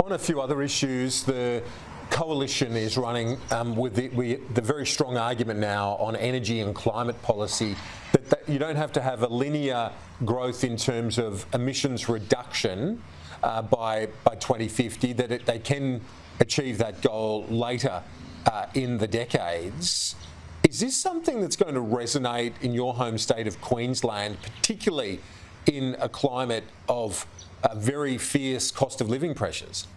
On a few other issues, the coalition is running with the very strong argument now on energy and climate policy that you don't have to have a linear growth in terms of emissions reduction by 2050, that they can achieve that goal later in the decades. Is this something that's going to resonate in your home state of Queensland, particularly in a climate of very fierce cost of living pressures?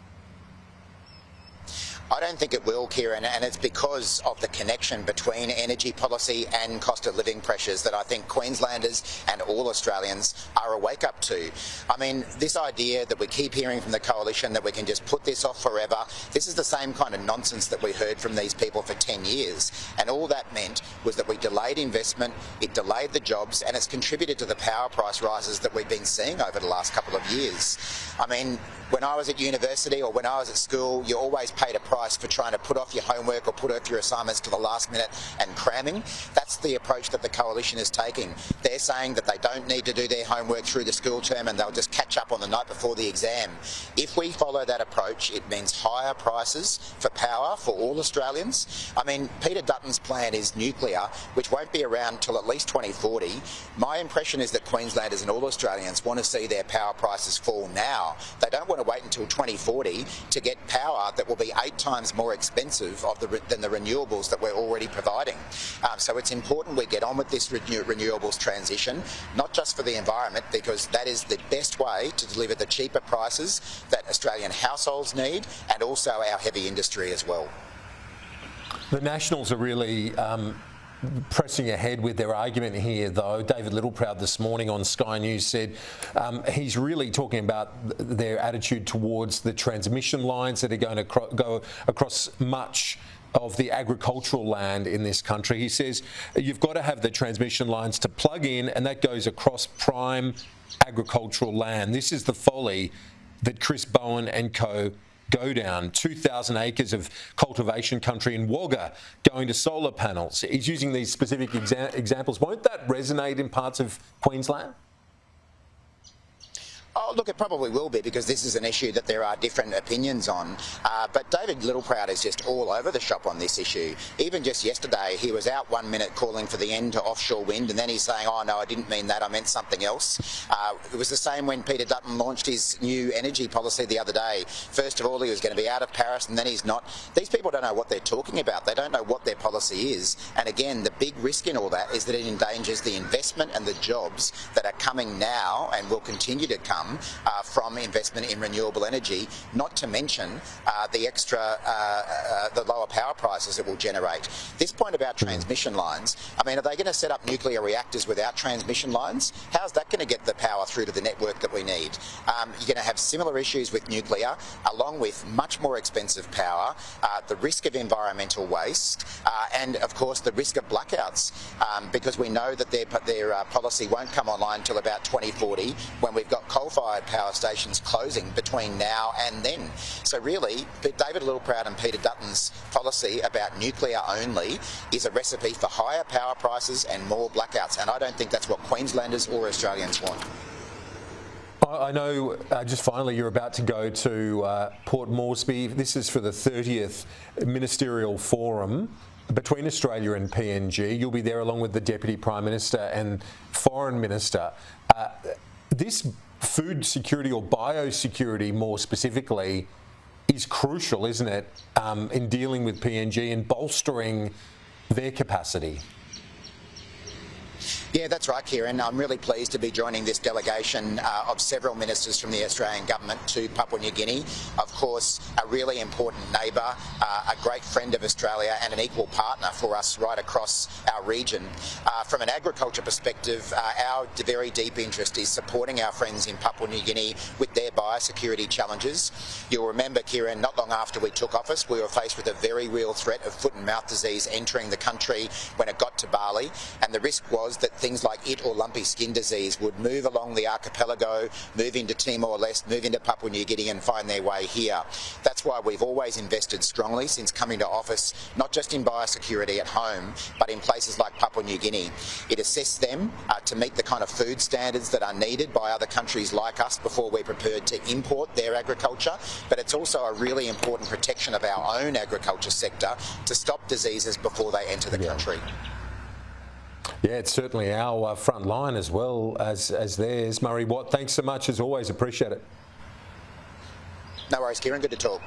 I don't think it will, Kieran, and it's because of the connection between energy policy and cost of living pressures that I think Queenslanders and all Australians are awake up to. I mean, this idea that we keep hearing from the coalition that we can just put this off forever, this is the same kind of nonsense that we heard from these people for 10 years. And all that meant was that we delayed investment, it delayed the jobs, and it's contributed to the power price rises that we've been seeing over the last couple of years. I mean, when I was at university or when I was at school, you always paid a price for trying to put off your homework or put off your assignments to the last minute and cramming. That's the approach that the coalition is taking. They're saying that they don't need to do their homework through the school term and they'll just catch up on the night before the exam. If we follow that approach, it means higher prices for power for all Australians. I mean, Peter Dutton's plan is nuclear, which won't be around till at least 2040. My impression is that Queenslanders and all Australians want to see their power prices fall now. They don't want to wait until 2040 to get power that will be 8 times more expensive than the renewables that we're already providing. So it's important we get on with this renewables transition, not just for the environment, because that is the best way to deliver the cheaper prices that Australian households need and also our heavy industry as well. The Nationals are really pressing ahead with their argument here, though. David Littleproud this morning on Sky News said he's really talking about their attitude towards the transmission lines that are going to go across much of the agricultural land in this country. He says you've got to have the transmission lines to plug in, and that goes across prime agricultural land. This is the folly that Chris Bowen and co go down. 2,000 acres of cultivation country in Wagga going to solar panels. He's using these specific examples. Won't that resonate in parts of Queensland? Oh, look, it probably will be, because this is an issue that there are different opinions on. But David Littleproud is just all over the shop on this issue. Even just yesterday, he was out 1 minute calling for the end to offshore wind, and then he's saying, oh, no, I didn't mean that, I meant something else. It was the same when Peter Dutton launched his new energy policy the other day. First of all, he was going to be out of Paris, and then he's not. These people don't know what they're talking about. They don't know what their policy is. And again, the big risk in all that is that it endangers the investment and the jobs that are coming now and will continue to come from investment in renewable energy, not to mention the extra, the lower power prices it will generate. This point about transmission lines, I mean, are they going to set up nuclear reactors without transmission lines? How's that going to get the power through to the network that we need? You're going to have similar issues with nuclear, along with much more expensive power, the risk of environmental waste, and of course the risk of blackouts, because we know that their policy won't come online till about 2040, when we've got coal-fired power stations closing between now and then. So really, David Littleproud and Peter Dutton's policy about nuclear only is a recipe for higher power prices and more blackouts, and I don't think that's what Queenslanders or Australians want. I know, just finally, you're about to go to Port Moresby. This is for the 30th Ministerial Forum between Australia and PNG. You'll be there along with the Deputy Prime Minister and Foreign Minister. This food security, or biosecurity more specifically, is crucial, isn't it, in dealing with PNG and bolstering their capacity? Yeah, that's right, Kieran. I'm really pleased to be joining this delegation of several ministers from the Australian government to Papua New Guinea. Of course, a really important neighbour, a great friend of Australia and an equal partner for us right across our region. From an agriculture perspective, our very deep interest is supporting our friends in Papua New Guinea with their biosecurity challenges. You'll remember, Kieran, not long after we took office, we were faced with a very real threat of foot and mouth disease entering the country when it got to Bali, and the risk was that things like it or lumpy skin disease would move along the archipelago, move into Timor-Leste, move into Papua New Guinea and find their way here. That's why we've always invested strongly since coming to office, not just in biosecurity at home, but in places like Papua New Guinea. It assists them to meet the kind of food standards that are needed by other countries like us before we're prepared to import their agriculture, but it's also a really important protection of our own agriculture sector to stop diseases before they enter the country. Yeah, it's certainly our front line as well as theirs. Murray Watt, thanks so much as always. Appreciate it. No worries, Kieran. Good to talk.